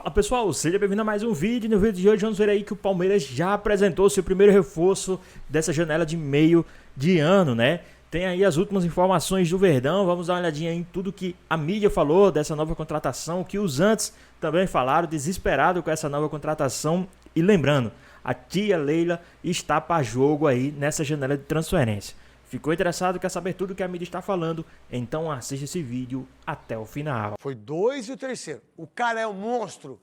Fala pessoal, seja bem-vindo a mais um vídeo. No vídeo de hoje vamos ver aí que o Palmeiras já apresentou seu primeiro reforço dessa janela de meio de ano, né? Tem aí as últimas informações do Verdão, vamos dar uma olhadinha em tudo que a mídia falou dessa nova contratação, que os antes também falaram, desesperado com essa nova contratação. E lembrando, a tia Leila está para jogo aí nessa janela de transferência. Ficou interessado, quer saber tudo que a mídia está falando? Então assista esse vídeo até o final. Foi 2 e o terceiro. O cara é um monstro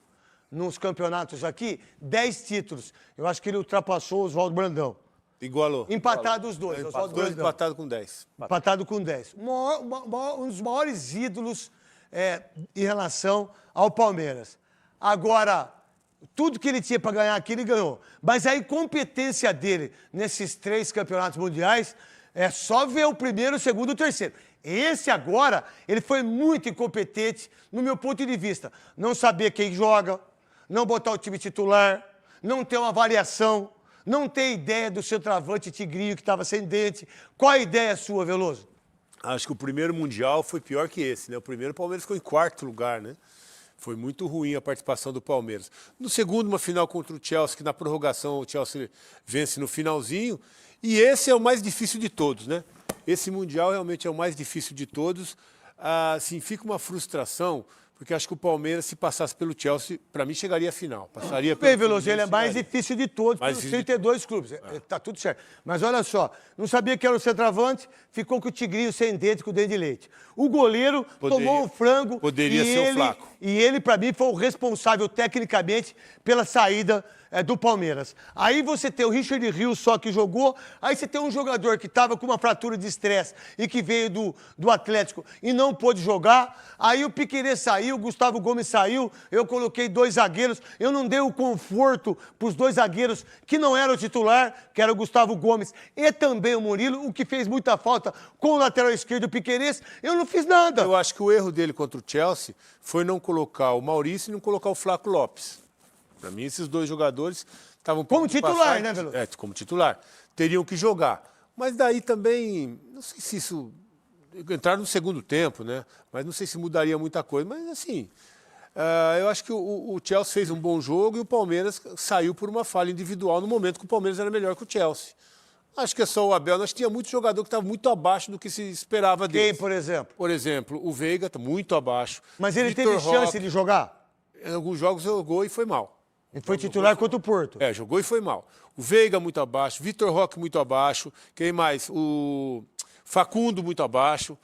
nos campeonatos aqui, 10 títulos. Eu acho que ele ultrapassou o Oswaldo Brandão. Igualou. Empatado os dois. Os dois empatados com 10. Empatado com 10. Um dos maiores ídolos em relação ao Palmeiras. Agora, tudo que ele tinha para ganhar aqui, ele ganhou. Mas a incompetência dele nesses 3 campeonatos mundiais é só ver o primeiro, o segundo e o terceiro. Esse agora, ele foi muito incompetente, no meu ponto de vista. Não saber quem joga, não botar o time titular, não ter uma variação, não ter ideia do centroavante Tigrinho que estava sem dente. Qual a ideia sua, Veloso? Acho que o primeiro Mundial foi pior que esse, né? O primeiro, o Palmeiras ficou em 4º lugar, né? Foi muito ruim a participação do Palmeiras. No segundo, uma final contra o Chelsea, que na prorrogação o Chelsea vence no finalzinho. E esse é o mais difícil de todos, né? Esse Mundial realmente é o mais difícil de todos. Assim, fica uma frustração, porque acho que o Palmeiras, se passasse pelo Chelsea, para mim chegaria à final. Passaria pelo Bem, Veloso, ele é mais difícil de todos, Mais pelos difícil de 32 clubes. Tá tudo certo. Mas olha só, não sabia que era o centroavante, ficou com o Tigrinho sem dente, com o dente de leite. O goleiro tomou um frango. Poderia ser o Flaco. E ele, para mim, foi o responsável tecnicamente pela saída do Palmeiras. Aí você tem o Richard Rios só que jogou, aí você tem um jogador que estava com uma fratura de estresse e que veio do Atlético e não pôde jogar, aí o Piquerez saiu, o Gustavo Gomes saiu, eu coloquei 2 zagueiros, eu não dei o conforto para os 2 zagueiros que não eram o titular, que era o Gustavo Gomes e também o Murilo, o que fez muita falta com o lateral esquerdo, o Piquerez, eu não fiz nada. Eu acho que o erro dele contra o Chelsea foi não colocar o Maurício e não colocar o Flaco Lopes. Para mim, esses 2 jogadores estavam... Como titular, né, Veloso? Como titular. Teriam que jogar. Mas daí também, não sei se isso... Entraram no segundo tempo, né? Mas não sei se mudaria muita coisa. Mas, assim, eu acho que o Chelsea fez um bom jogo e o Palmeiras saiu por uma falha individual no momento que o Palmeiras era melhor que o Chelsea. Acho que é só o Abel. Nós tinha muito jogador que estava muito abaixo do que se esperava dele. Quem, por exemplo? Por exemplo, o Veiga está muito abaixo. Mas ele Vitor teve chance Roque, de jogar? em alguns jogos jogou e foi mal. Ele foi titular contra o Porto. Jogou e foi mal. O Veiga muito abaixo, Vitor Roque muito abaixo, quem mais? O Facundo muito abaixo.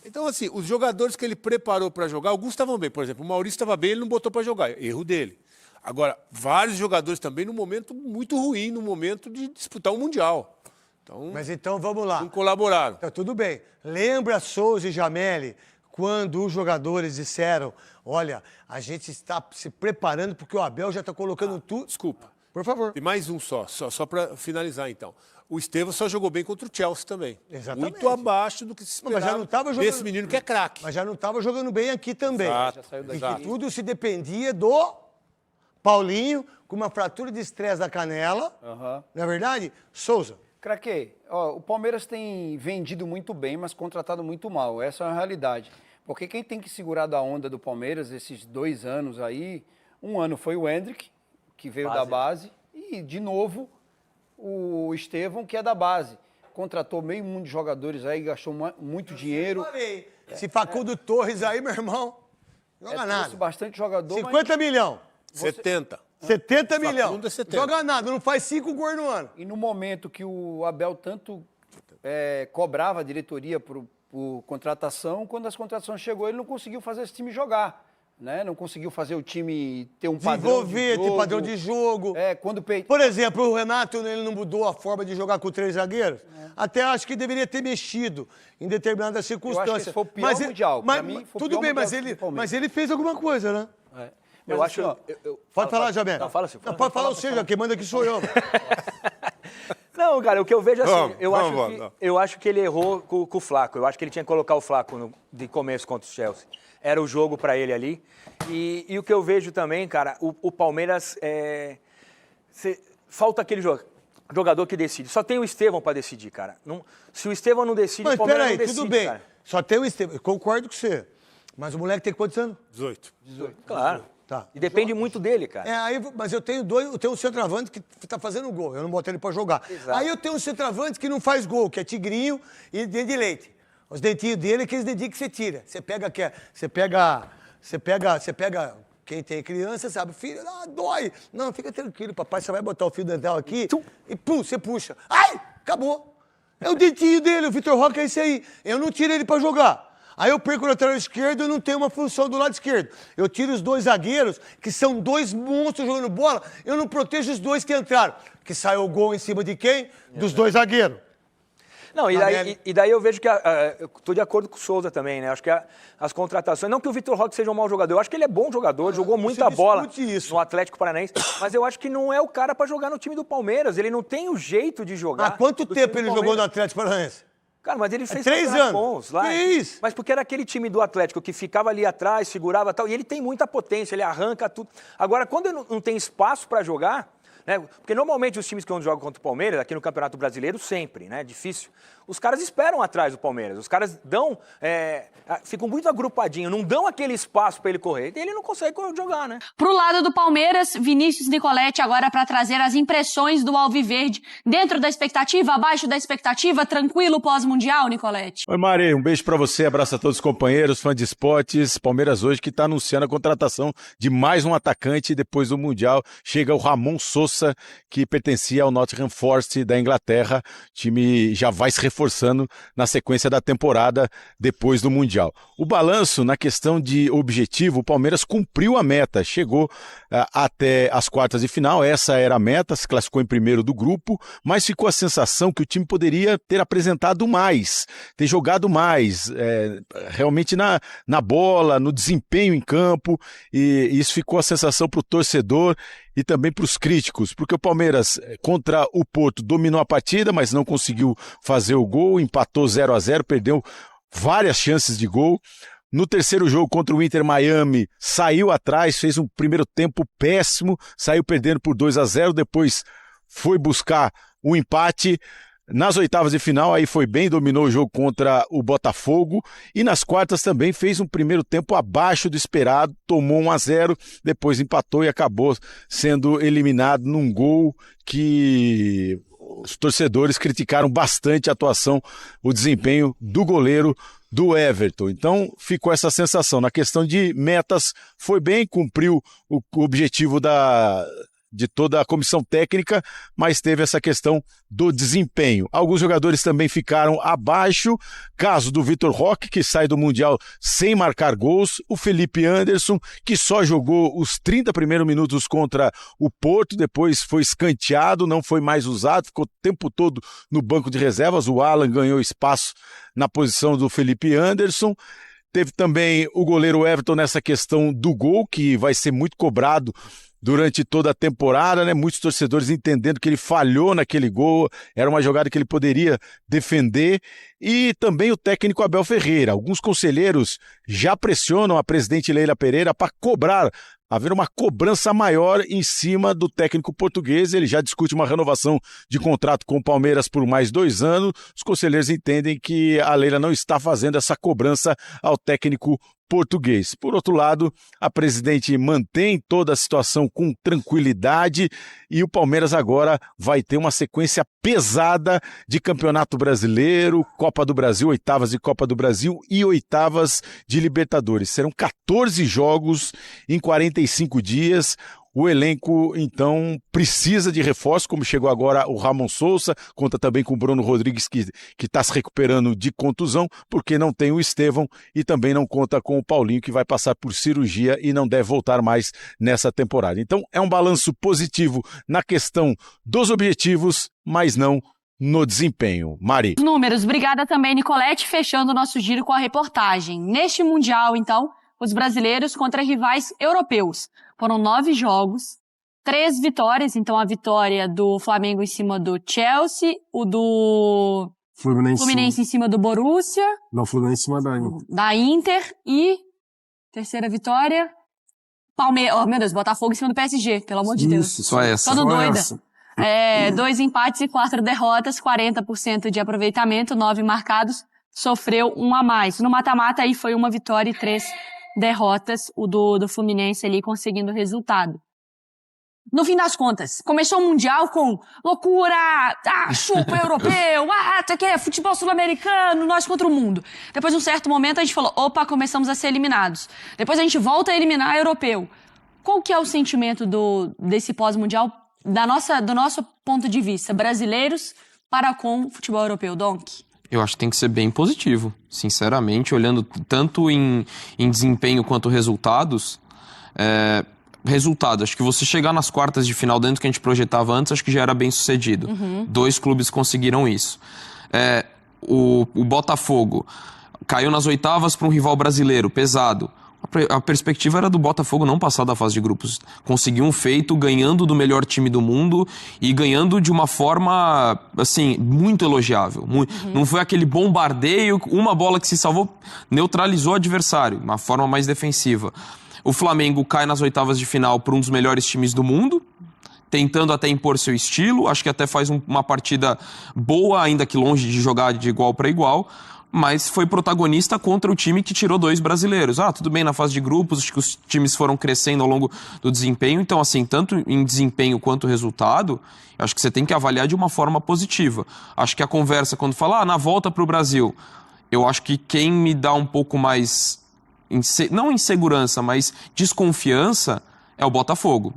Então, assim, os jogadores que ele preparou para jogar, alguns estavam bem. Por exemplo, o Maurício estava bem, ele não botou para jogar. Erro dele. Agora, vários jogadores também num momento muito ruim, no momento de disputar o Mundial. Então, Mas então vamos lá. não colaboraram. Tá tudo bem. Lembra Souza e Jameli quando os jogadores disseram: olha, a gente está se preparando porque o Abel já está colocando tudo. Desculpa. Por favor. E mais um só para finalizar, então. O Estevão só jogou bem contra o Chelsea também. Exatamente. Muito abaixo do que se esperava Mas já não estava jogando... desse menino que é craque. Mas já não estava jogando bem aqui também. Exato, Já saiu e daqui. que tudo se dependia do Paulinho, com uma fratura de estresse da canela. Não é verdade? Souza. Craquei, o Palmeiras tem vendido muito bem, mas contratado muito mal. Essa é a realidade. Porque quem tem que segurar da onda do Palmeiras esses 2 anos aí, um ano foi o Hendrick, que veio da base, e, de novo, o Estevão, que é da base. Contratou meio mundo de jogadores aí, gastou muito dinheiro. Se Facundo Torres aí, meu irmão, joga nada. Trouxe bastante jogador, 50 milhões. 70. 70 milhões. Facundo é 70. Joga nada, não faz 5 gols no ano. E no momento que o Abel tanto cobrava a diretoria por contratação, quando as contratações chegou, ele não conseguiu fazer esse time jogar. Né? Não conseguiu fazer o time ter um padrão de Desenvolver, jogo. ter padrão de jogo. Por exemplo, o Renato ele não mudou a forma de jogar com 3 zagueiros. Até acho que deveria ter mexido em determinadas circunstâncias. Eu acho que esse foi o pior mundial. Pra mim, foi o tudo pior bem, mas ele fez alguma coisa, né? Mas Eu assim, acho. Pode falar, Jabé. Não, fala assim. Não, pode falar o seja, quem manda aqui sou eu. Não, cara, o que eu vejo é assim, Vamos. eu acho que ele errou com o Flaco. Eu acho que ele tinha que colocar o Flaco de começo contra o Chelsea. Era o jogo para ele ali. E o que eu vejo também, cara, o Palmeiras, falta aquele jogador que decide. Só tem o Estevão para decidir, cara. Se o Estevão não decide, Mas o Palmeiras peraí, não decide, tudo bem. cara. Só tem o Estevão. Eu concordo com você. Mas o moleque tem quantos anos? 18. 18. Claro. Tá. E depende muito dele, cara. Mas eu tenho um centroavante que tá fazendo gol. Eu não botei ele pra jogar. Exato. Aí eu tenho um centroavante que não faz gol, que é Tigrinho e dente de leite. Os dentinhos dele é aqueles dentinhos que você tira. Você pega. Quem tem criança sabe, filho, dói. Não, fica tranquilo, papai, você vai botar o fio dental aqui e pum, você puxa. Ai, acabou. É o dentinho dele, o Vitor Roque é esse aí. Eu não tiro ele pra jogar. Aí eu perco o lateral esquerdo e não tenho uma função do lado esquerdo. Eu tiro os 2 zagueiros, que são 2 monstros jogando bola, eu não protejo os 2 que entraram. Que saiu o gol em cima de quem? Dos 2 zagueiros. Não, e daí eu vejo que eu tô de acordo com o Souza também, né? Acho que as contratações, não que o Vitor Roque seja um mau jogador, eu acho que ele é bom jogador, jogou muita bola no Atlético Paranaense, mas eu acho que não é o cara pra jogar no time do Palmeiras, ele não tem o jeito de jogar. Há quanto tempo ele jogou no Atlético Paranaense? Cara, mas ele fez 3 anos. bons lá. Que isso? Mas porque era aquele time do Atlético que ficava ali atrás, segurava e tal, e ele tem muita potência, ele arranca tudo. Agora, quando ele não tem espaço pra jogar, né? Porque normalmente os times que jogam contra o Palmeiras, aqui no Campeonato Brasileiro, sempre, né? Difícil. Os caras esperam atrás do Palmeiras. Os caras dão. Ficam muito agrupadinhos, não dão aquele espaço para ele correr. E ele não consegue jogar, né? Pro lado do Palmeiras, Vinícius Nicoletti agora para trazer as impressões do Alviverde. Dentro da expectativa, abaixo da expectativa, tranquilo pós-mundial, Nicoletti? Oi, Mari, um beijo pra você, abraço a todos os companheiros, fãs de esportes. Palmeiras hoje que tá anunciando a contratação de mais um atacante depois do Mundial. Chega o Ramon Sousa, que pertencia ao Nottingham Forest da Inglaterra. O time já vai se reforçando na sequência da temporada depois do Mundial. O balanço na questão de objetivo, o Palmeiras cumpriu a meta, chegou até as quartas de final, essa era a meta, se classificou em primeiro do grupo, mas ficou a sensação que o time poderia ter apresentado mais, ter jogado mais, realmente na bola, no desempenho em campo, e isso ficou a sensação para o torcedor e também para os críticos, porque o Palmeiras contra o Porto dominou a partida, mas não conseguiu fazer o gol, empatou 0-0, perdeu várias chances de gol. No terceiro jogo contra o Inter Miami, saiu atrás, fez um primeiro tempo péssimo, saiu perdendo por 2-0, depois foi buscar o empate. Nas oitavas de final, aí foi bem, dominou o jogo contra o Botafogo, e nas quartas também fez um primeiro tempo abaixo do esperado, tomou 1-0, depois empatou e acabou sendo eliminado num gol que os torcedores criticaram bastante a atuação, o desempenho do goleiro do Everton. Então ficou essa sensação. Na questão de metas, foi bem, cumpriu o objetivo de toda a comissão técnica, mas teve essa questão do desempenho. Alguns jogadores também ficaram abaixo, caso do Vitor Roque, que sai do Mundial sem marcar gols, o Felipe Anderson, que só jogou os 30 primeiros minutos contra o Porto, depois foi escanteado, não foi mais usado, ficou o tempo todo no banco de reservas, o Alan ganhou espaço na posição do Felipe Anderson. Teve também o goleiro Everton nessa questão do gol, que vai ser muito cobrado durante toda a temporada, né? Muitos torcedores entendendo que ele falhou naquele gol, era uma jogada que ele poderia defender, e também o técnico Abel Ferreira. Alguns conselheiros já pressionam a presidente Leila Pereira para haver uma cobrança maior em cima do técnico português. Ele já discute uma renovação de contrato com o Palmeiras por mais 2 anos. Os conselheiros entendem que a Leila não está fazendo essa cobrança ao técnico português. Por outro lado, a presidente mantém toda a situação com tranquilidade e o Palmeiras agora vai ter uma sequência pesada de Campeonato Brasileiro, Copa do Brasil, oitavas de Copa do Brasil e oitavas de Libertadores. Serão 14 jogos em 45 dias. O elenco, então, precisa de reforço, como chegou agora o Ramon Sousa, conta também com o Bruno Rodrigues, que está se recuperando de contusão, porque não tem o Estevão, e também não conta com o Paulinho, que vai passar por cirurgia e não deve voltar mais nessa temporada. Então, é um balanço positivo na questão dos objetivos, mas não no desempenho. Mari. Números, obrigada também, Nicoletti, fechando o nosso giro com a reportagem. Neste Mundial, então, os brasileiros contra rivais europeus. Foram 9 jogos, 3 vitórias, então a vitória do Flamengo em cima do Chelsea, o do Fluminense em cima do Borussia. Não, Fluminense em cima da Inter e terceira vitória, Palmeiras, oh meu Deus, Botafogo em cima do PSG, pelo amor de Deus. Isso, só essa. Todo doida. 2 empates e 4 derrotas, 40% de aproveitamento, 9 marcados, sofreu 1 a mais. No mata-mata aí foi 1 vitória e 3 derrotas, o do Fluminense ali conseguindo o resultado. No fim das contas, começou o Mundial com loucura, chupa europeu, futebol sul-americano, nós contra o mundo. Depois de um certo momento a gente falou, opa, começamos a ser eliminados. Depois a gente volta a eliminar europeu. Qual que é o sentimento desse pós-mundial, do nosso ponto de vista, brasileiros para com o futebol europeu, Donk? Eu acho que tem que ser bem positivo, sinceramente, olhando tanto em desempenho quanto resultados. Resultado, acho que você chegar nas quartas de final dentro do que a gente projetava antes, acho que já era bem sucedido. 2 clubes conseguiram isso. O Botafogo caiu nas oitavas para um rival brasileiro, pesado. A perspectiva era do Botafogo não passar da fase de grupos. Conseguiu um feito ganhando do melhor time do mundo e ganhando de uma forma, assim, muito elogiável. Não foi aquele bombardeio, uma bola que se salvou, neutralizou o adversário, uma forma mais defensiva. O Flamengo cai nas oitavas de final por um dos melhores times do mundo, tentando até impor seu estilo. Acho que até faz uma partida boa, ainda que longe de jogar de igual para igual. Mas foi protagonista contra o time que tirou 2 brasileiros. Tudo bem, na fase de grupos, acho que os times foram crescendo ao longo do desempenho. Então, assim, tanto em desempenho quanto resultado, acho que você tem que avaliar de uma forma positiva. Acho que a conversa, quando fala, na volta para o Brasil, eu acho que quem me dá um pouco mais, não insegurança, mas desconfiança, é o Botafogo.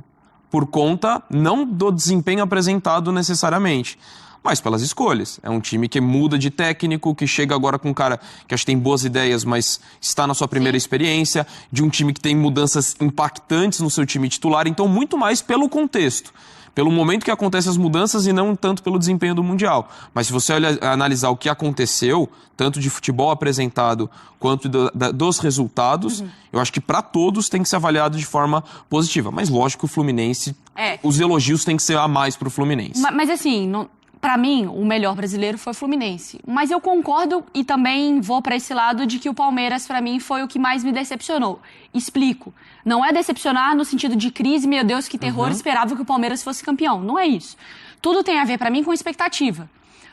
Por conta, não do desempenho apresentado necessariamente, mas pelas escolhas. É um time que muda de técnico, que chega agora com um cara que acho que tem boas ideias, mas está na sua primeira experiência, de um time que tem mudanças impactantes no seu time titular, então muito mais pelo contexto, pelo momento que acontecem as mudanças e não tanto pelo desempenho do Mundial. Mas se você analisar o que aconteceu, tanto de futebol apresentado quanto dos resultados, eu acho que para todos tem que ser avaliado de forma positiva. Mas lógico que o Fluminense, os elogios têm que ser a mais para o Fluminense. Mas assim, pra mim, o melhor brasileiro foi o Fluminense. Mas eu concordo e também vou pra esse lado de que o Palmeiras, pra mim, foi o que mais me decepcionou. Explico. Não é decepcionar no sentido de crise, meu Deus, que terror, esperava que o Palmeiras fosse campeão. Não é isso. Tudo tem a ver, pra mim, com expectativa.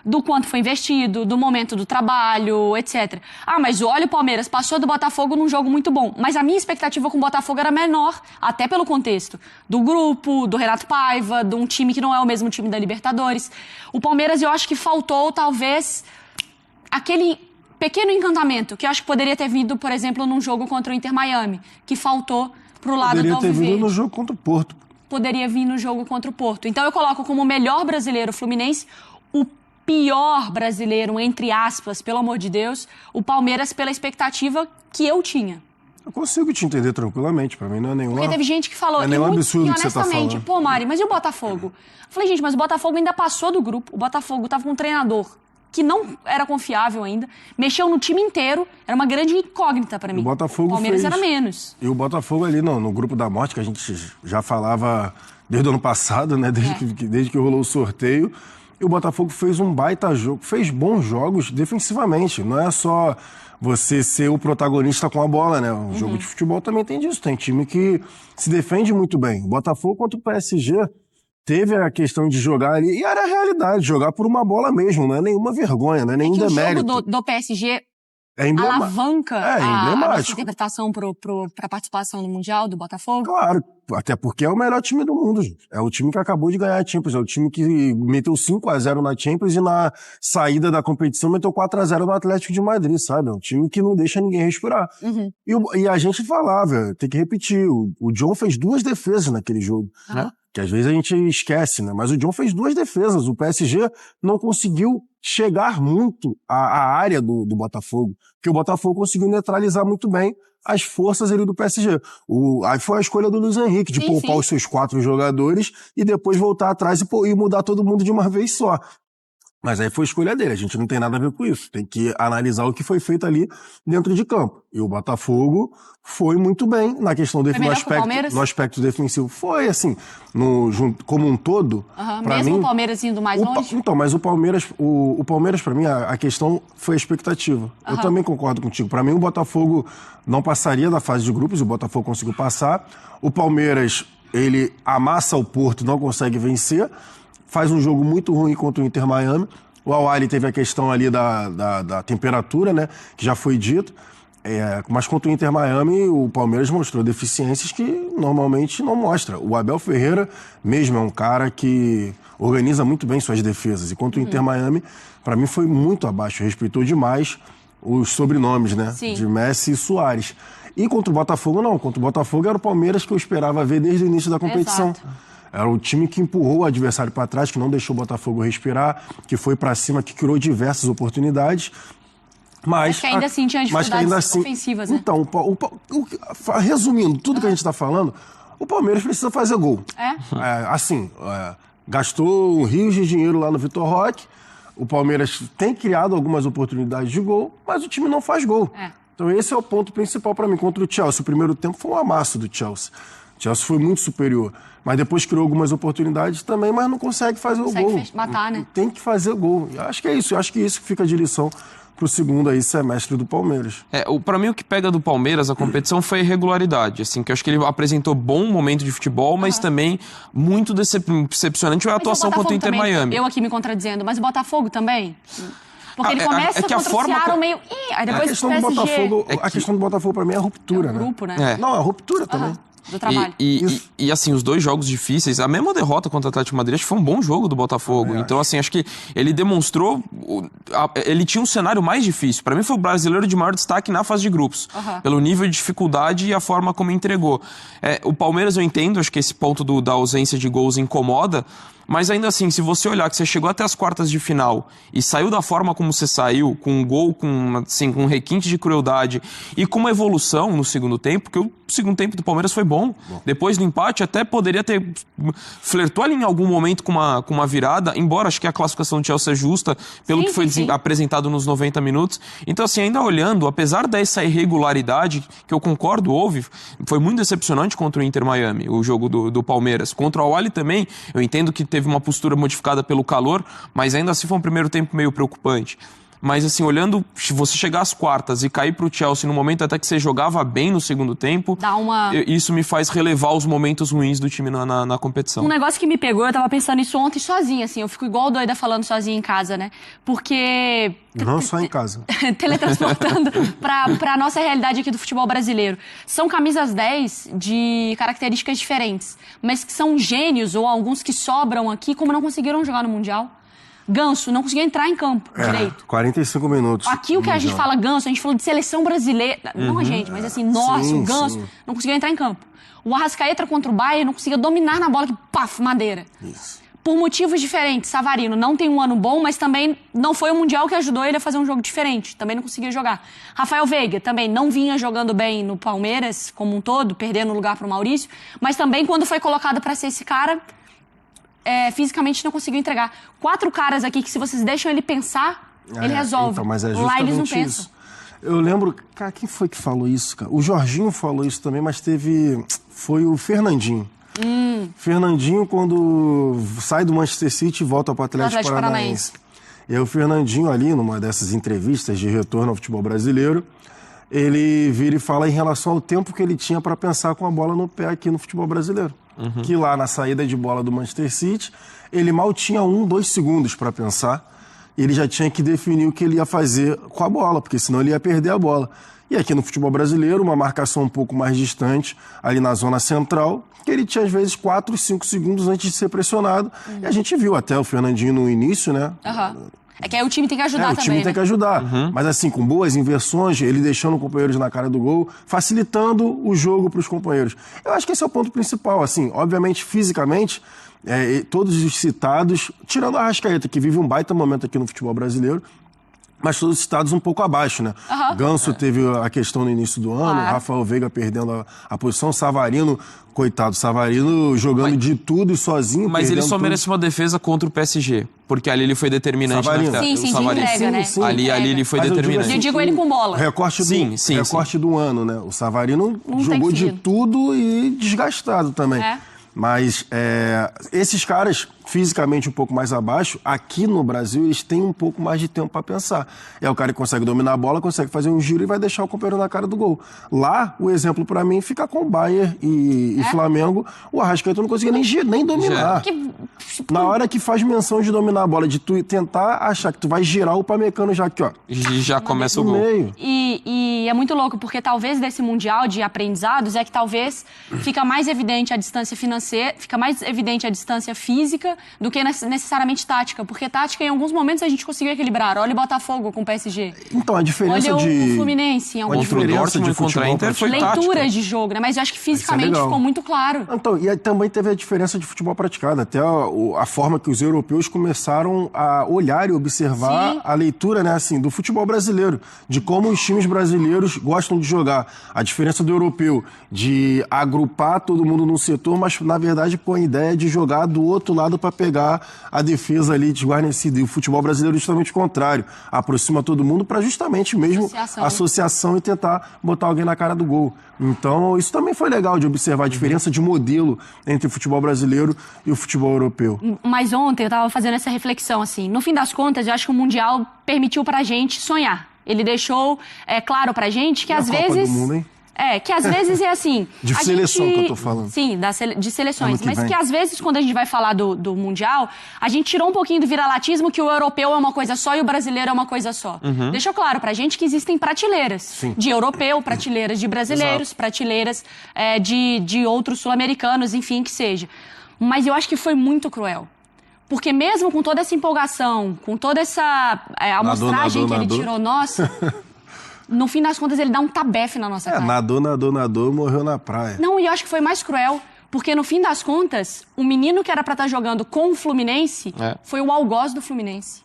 Do quanto foi investido, do momento do trabalho, etc. Mas olha, o Palmeiras passou do Botafogo num jogo muito bom. Mas a minha expectativa com o Botafogo era menor, até pelo contexto do grupo, do Renato Paiva, de um time que não é o mesmo time da Libertadores. O Palmeiras, eu acho que faltou, talvez, aquele pequeno encantamento que eu acho que poderia ter vindo, por exemplo, num jogo contra o Inter Miami, que faltou pro lado do Alviverde. Poderia ter vindo no jogo contra o Porto. Poderia vir no jogo contra o Porto. Então eu coloco como o melhor brasileiro o Fluminense, o pior brasileiro, entre aspas, pelo amor de Deus, o Palmeiras pela expectativa que eu tinha. Eu consigo te entender tranquilamente, pra mim não é nenhuma... Porque teve gente que falou... Não é nenhum absurdo que você tá falando. Pô, Mari, mas e o Botafogo? Eu falei, gente, mas o Botafogo ainda passou do grupo, o Botafogo tava com um treinador que não era confiável ainda, mexeu no time inteiro, era uma grande incógnita pra mim. O Botafogo Palmeiras era menos. E o Botafogo ali, no grupo da morte, que a gente já falava desde o ano passado, né, desde que rolou o sorteio, e o Botafogo fez um baita jogo, fez bons jogos defensivamente. Não é só você ser o protagonista com a bola, né? O jogo de futebol também tem disso. Tem time que se defende muito bem. O Botafogo contra o PSG teve a questão de jogar ali, e era a realidade, jogar por uma bola mesmo, não é nenhuma vergonha, não é nenhum demérito. O jogo do PSG alavanca a nossa interpretação para a participação no Mundial do Botafogo? Claro, até porque é o melhor time do mundo, gente. É o time que acabou de ganhar a Champions, é o time que meteu 5-0 na Champions e na saída da competição meteu 4-0 no Atlético de Madrid, sabe? É um time que não deixa ninguém respirar. E a gente falava, tem que repetir, o John fez 2 defesas naquele jogo, né? Que às vezes a gente esquece, né? Mas o John fez 2 defesas, o PSG não conseguiu chegar muito à área do Botafogo, porque o Botafogo conseguiu neutralizar muito bem as forças ali do PSG. Aí foi a escolha do Luiz Henrique, de poupar os seus 4 jogadores e depois voltar atrás e mudar todo mundo de uma vez só. Mas aí foi a escolha dele, a gente não tem nada a ver com isso. Tem que analisar o que foi feito ali dentro de campo. E o Botafogo foi muito bem na questão no aspecto defensivo. Foi, assim, como um todo. Mesmo o Palmeiras indo mais longe? Então, mas o Palmeiras, pra mim, a questão foi a expectativa. Eu também concordo contigo. Pra mim, o Botafogo não passaria da fase de grupos, o Botafogo conseguiu passar. O Palmeiras, ele amassa o Porto, não consegue vencer. Faz um jogo muito ruim contra o Inter Miami. O Al Ahly teve a questão ali da temperatura, né? Que já foi dito. Mas contra o Inter Miami, o Palmeiras mostrou deficiências que normalmente não mostra. O Abel Ferreira mesmo é um cara que organiza muito bem suas defesas. E contra o Inter Miami, para mim foi muito abaixo. Respeitou demais os sobrenomes, né? Sim. De Messi e Suárez. E contra o Botafogo, não. Contra o Botafogo era o Palmeiras que eu esperava ver desde o início da competição. Exato. Era o time que empurrou o adversário para trás, que não deixou o Botafogo respirar, que foi para cima, que criou diversas oportunidades. Mas que ainda assim tinha dificuldades ofensivas, né? Então, resumindo tudo que a gente está falando, o Palmeiras precisa fazer gol. Gastou rios de dinheiro lá no Vitor Roque, o Palmeiras tem criado algumas oportunidades de gol, mas o time não faz gol. Então esse é o ponto principal para mim. Contra o Chelsea, o primeiro tempo foi um amasso do Chelsea. O Chelsea foi muito superior, mas depois criou algumas oportunidades também, mas não consegue fazer o gol. Matar, né? Tem que fazer gol. Eu acho que é isso. Eu acho que isso fica de lição pro segundo aí semestre do Palmeiras. Pra mim o que pega do Palmeiras a competição foi a irregularidade, assim, que eu acho que ele apresentou bom momento de futebol, mas também muito decepcionante a atuação contra o Inter também, Miami. Eu aqui me contradizendo, mas o Botafogo também? Porque ele começa contra o Seattle meio... Aí depois a questão do Botafogo pra mim é a ruptura, né? Grupo, né? Não, é a ruptura também. Do trabalho. E assim, os dois jogos difíceis, a mesma derrota contra o Atlético de Madrid, acho que foi um bom jogo do Botafogo. Então, assim, acho que ele demonstrou... Ele tinha um cenário mais difícil. Para mim, foi o brasileiro de maior destaque na fase de grupos. Pelo nível de dificuldade e a forma como entregou. O Palmeiras, eu entendo, acho que esse ponto da ausência de gols incomoda. Mas ainda assim, se você olhar que você chegou até as quartas de final e saiu da forma como você saiu, com um gol, com um requinte de crueldade e com uma evolução no segundo tempo, porque o segundo tempo do Palmeiras foi bom. Depois do empate até poderia ter... Flertou ali em algum momento com uma virada, embora acho que a classificação do Chelsea é justa pelo que foi apresentado nos 90 minutos. Então assim, ainda olhando, apesar dessa irregularidade, que eu concordo, houve, foi muito decepcionante contra o Inter Miami, o jogo do Palmeiras. Contra o Al-Ahly também, eu entendo que teve uma postura modificada pelo calor, mas ainda assim foi um primeiro tempo meio preocupante. Mas assim, olhando, se você chegar às quartas e cair pro Chelsea no momento até que você jogava bem no segundo tempo, isso me faz relevar os momentos ruins do time na competição. Um negócio que me pegou, eu tava pensando isso ontem sozinha, assim, eu fico igual doida falando sozinha em casa, né? Porque... Não só em casa. Teletransportando pra nossa realidade aqui do futebol brasileiro. São camisas 10 de características diferentes, mas que são gênios, ou alguns que sobram aqui, como não conseguiram jogar no Mundial. Ganso não conseguiu entrar em campo direito. 45 minutos. Aqui o que a gente fala Ganso, a gente falou de seleção brasileira. Não a gente, mas assim, nossa, o Ganso não conseguiu entrar em campo. O Arrascaeta contra o Bayern não conseguia dominar na bola, que paf, madeira. Isso. Por motivos diferentes. Savarino não tem um ano bom, mas também não foi o Mundial que ajudou ele a fazer um jogo diferente. Também não conseguia jogar. Rafael Veiga também não vinha jogando bem no Palmeiras como um todo, perdendo lugar para o Maurício. Mas também quando foi colocado para ser esse cara... fisicamente não conseguiu entregar. 4 caras aqui que se vocês deixam ele pensar, ele resolve. Então, mas é lá eles não justamente pensam. isso. Eu lembro... Cara, quem foi que falou isso, cara? O Jorginho falou isso também, mas foi o Fernandinho. Fernandinho, quando sai do Manchester City e volta para o Atlético Paranaense. E aí o Fernandinho ali, numa dessas entrevistas de retorno ao futebol brasileiro, ele vira e fala em relação ao tempo que ele tinha para pensar com a bola no pé aqui no futebol brasileiro. Que lá na saída de bola do Manchester City, ele mal tinha 2 segundos para pensar. Ele já tinha que definir o que ele ia fazer com a bola, porque senão ele ia perder a bola. E aqui no futebol brasileiro, uma marcação um pouco mais distante, ali na zona central, que ele tinha às vezes 4, 5 segundos antes de ser pressionado. E a gente viu até o Fernandinho no início, né? É que aí o time tem que ajudar também, o time tem que ajudar. Mas assim, com boas inversões, ele deixando companheiros na cara do gol, facilitando o jogo para os companheiros. Eu acho que esse é o ponto principal, assim, obviamente, fisicamente, todos os citados, tirando a Arrascaeta, que vive um baita momento aqui no futebol brasileiro, mas todos citados um pouco abaixo, né? Ganso teve a questão no início do ano, Rafael Veiga perdendo a posição, Savarino, coitado, Savarino jogando de tudo e sozinho. Mas ele só merece uma defesa contra o PSG, porque ali ele foi determinante. Sim, entrega, né? Ali ele foi determinante. Eu digo ele com bola. Recorte do ano, né? O Savarino jogou de tudo e desgastado também. Mas esses caras, fisicamente um pouco mais abaixo, aqui no Brasil, eles têm um pouco mais de tempo para pensar. É o cara que consegue dominar a bola, consegue fazer um giro e vai deixar o companheiro na cara do gol. Lá, o exemplo para mim fica com o Bayern e Flamengo. O Arrascaeta não conseguia nem dominar. Na hora que faz menção de dominar a bola, de tu tentar achar que tu vai girar o Upamecano já aqui, ó. E já começa o gol. E E é muito louco, porque talvez desse Mundial de aprendizados é que talvez fica mais evidente a distância financeira, fica mais evidente a distância física do que necessariamente tática. Porque tática, em alguns momentos, a gente conseguiu equilibrar. Olha o Botafogo com o PSG. Então, a diferença Olha de... o Fluminense em Contra alguns o Dortmund, contra a Inter foi tática. leituras de jogo, né? Mas eu acho que fisicamente legal. ficou muito claro. Então, e aí também teve a diferença de futebol praticado, até a forma que os europeus começaram a olhar e observar Sim. a leitura, né, assim, do futebol brasileiro, de como os times brasileiros gostam de jogar. A diferença do europeu de agrupar todo mundo num setor, mas na verdade com a ideia de jogar do outro lado para pegar a defesa ali desguarnecida. E o futebol brasileiro é justamente o contrário, aproxima todo mundo para justamente mesmo associação e tentar botar alguém na cara do gol. Então, isso também foi legal de observar a diferença de modelo entre o futebol brasileiro e o futebol europeu. Mas ontem eu tava fazendo essa reflexão, assim, no fim das contas, eu acho que o Mundial permitiu pra gente sonhar. Ele deixou claro pra gente que E a às Copa vezes... do Mundo, hein? Que às vezes é assim... De seleção que eu tô falando. Sim, de seleções. Ano que Mas vem. que às vezes, quando a gente vai falar do Mundial, a gente tirou um pouquinho do viralatismo que o europeu é uma coisa só e o brasileiro é uma coisa só. Deixou claro pra gente que existem prateleiras. De europeu, prateleiras de brasileiros, prateleiras de outros sul-americanos, enfim, que seja. Mas eu acho que foi muito cruel. Porque mesmo com toda essa empolgação, com toda essa amostragem que ele tirou nossa... No fim das contas, ele dá um tabefe na nossa cara. Nadou, morreu na praia. Não, e eu acho que foi mais cruel, porque no fim das contas, o menino que era pra estar jogando com o Fluminense foi o algoz do Fluminense.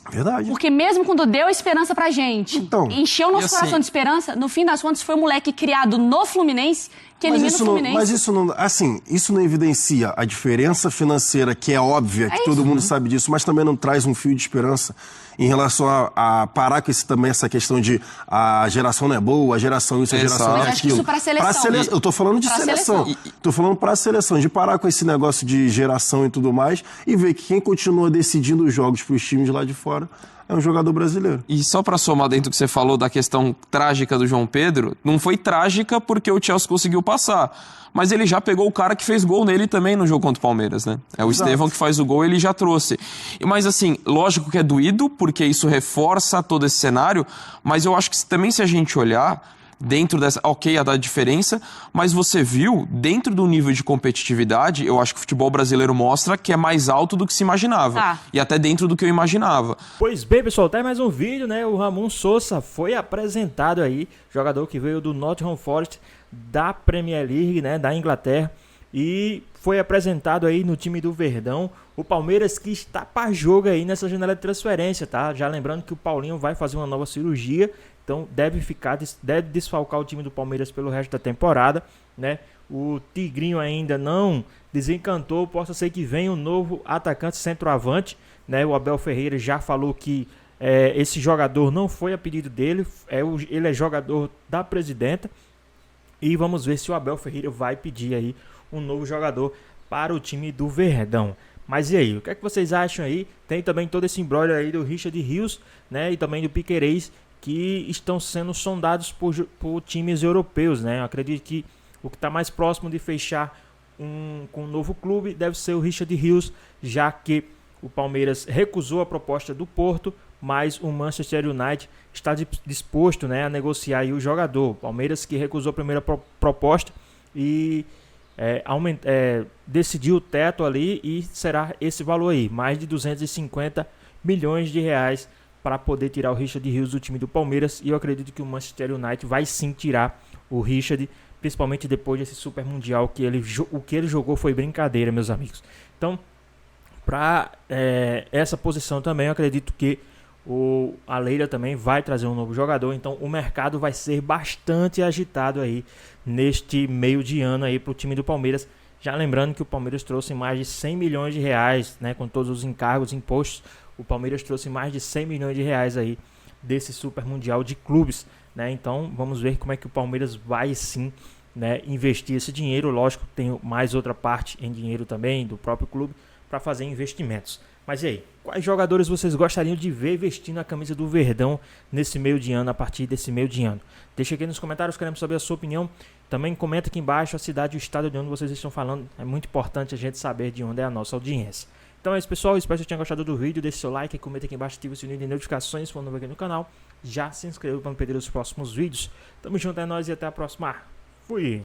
Verdade. Porque mesmo quando deu esperança pra gente, Então, encheu nosso coração de esperança, no fim das contas foi o moleque criado no Fluminense que elimina o Fluminense. Mas isso não, assim, isso não evidencia a diferença financeira, que é óbvia, que todo mundo sabe disso, mas também não traz um fio de esperança em relação a parar com também essa questão de a geração não é boa, a geração isso, a geração Mas é acho que aquilo. isso pra seleção. Eu tô falando de Pra seleção. seleção. Tô falando pra seleção, de parar com esse negócio de geração e tudo mais e ver que quem continua decidindo os jogos pros times lá de fora é um jogador brasileiro. E só pra somar dentro do que você falou da questão trágica do João Pedro, não foi trágica porque o Chelsea conseguiu passar. Mas ele já pegou o cara que fez gol nele também no jogo contra o Palmeiras, né? É o Estevão que faz o gol, ele já trouxe. Mas assim, lógico que é doído, porque isso reforça todo esse cenário, mas eu acho que também se a gente olhar dentro dessa... Ok, a diferença, mas você viu, dentro do nível de competitividade, eu acho que o futebol brasileiro mostra que é mais alto do que se imaginava. E até dentro do que eu imaginava. Pois bem, pessoal, tá aí mais um vídeo, né? O Ramon Sousa foi apresentado aí, jogador que veio do Nottingham Forest, da Premier League, né, da Inglaterra, e foi apresentado aí no time do Verdão, o Palmeiras que está para jogo aí nessa janela de transferência, tá? Já lembrando que o Paulinho vai fazer uma nova cirurgia, então deve desfalcar o time do Palmeiras pelo resto da temporada, né? O Tigrinho ainda não desencantou, possa ser que venha um novo atacante centroavante, né? O Abel Ferreira já falou que esse jogador não foi a pedido dele, ele é jogador da presidenta. E vamos ver se o Abel Ferreira vai pedir aí um novo jogador para o time do Verdão. Mas e aí, o que é que vocês acham aí? Tem também todo esse imbróglio aí do Richard Rios, né? E também do Piquerez, que estão sendo sondados por times europeus, né? Eu acredito que o que está mais próximo de fechar com um novo clube deve ser o Richard Rios, já que o Palmeiras recusou a proposta do Porto, mas o Manchester United está disposto, né, a negociar aí o jogador. O Palmeiras que recusou a primeira proposta e decidiu o teto ali e será esse valor aí, mais de 250 milhões de reais para poder tirar o Richard Rios do time do Palmeiras. E eu acredito que o Manchester United vai sim tirar o Richard, principalmente depois desse Super Mundial, o que ele jogou foi brincadeira, meus amigos. Então, para essa posição também, eu acredito que a Leila também vai trazer um novo jogador, então o mercado vai ser bastante agitado aí neste meio de ano aí para o time do Palmeiras. Já lembrando que o Palmeiras trouxe mais de 100 milhões de reais, né, com todos os encargos, impostos, o Palmeiras trouxe mais de 100 milhões de reais aí desse Super Mundial de clubes, né? Então vamos ver como é que o Palmeiras vai sim, né, investir esse dinheiro. Lógico, tem mais outra parte em dinheiro também do próprio clube para fazer investimentos. Mas e aí, quais jogadores vocês gostariam de ver vestindo a camisa do Verdão nesse meio de ano, a partir desse meio de ano? Deixa aqui nos comentários, queremos saber a sua opinião. Também comenta aqui embaixo a cidade e o estado de onde vocês estão falando. É muito importante a gente saber de onde é a nossa audiência. Então é isso, pessoal. Espero que vocês tenham gostado do vídeo. Deixe seu like, comenta aqui embaixo, ative o sininho de notificações se for novo aqui no canal. Já se inscreva para não perder os próximos vídeos. Tamo junto, é nóis e até a próxima. Fui!